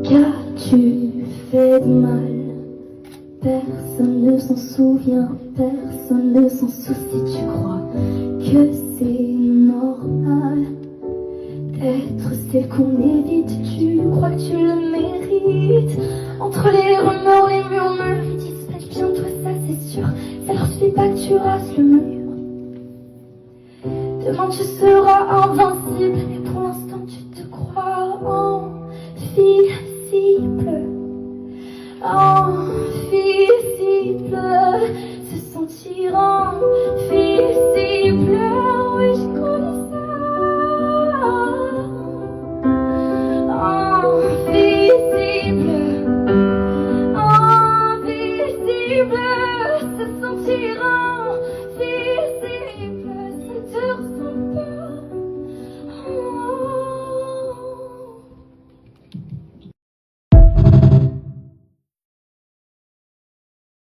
Qu'as-tu fait de mal? Personne ne s'en souvient, personne ne s'en soucie. Tu crois que c'est normal d'être celle qu'on évite? Tu crois que tu le mérites? Entre les rumeurs, les murmures, ils dispatchent bien toi, ça c'est sûr. Ça leur suffit pas que tu rases le mur. Demain tu seras invincible, mais pour l'instant tu te crois invisible. Invisible, se sentir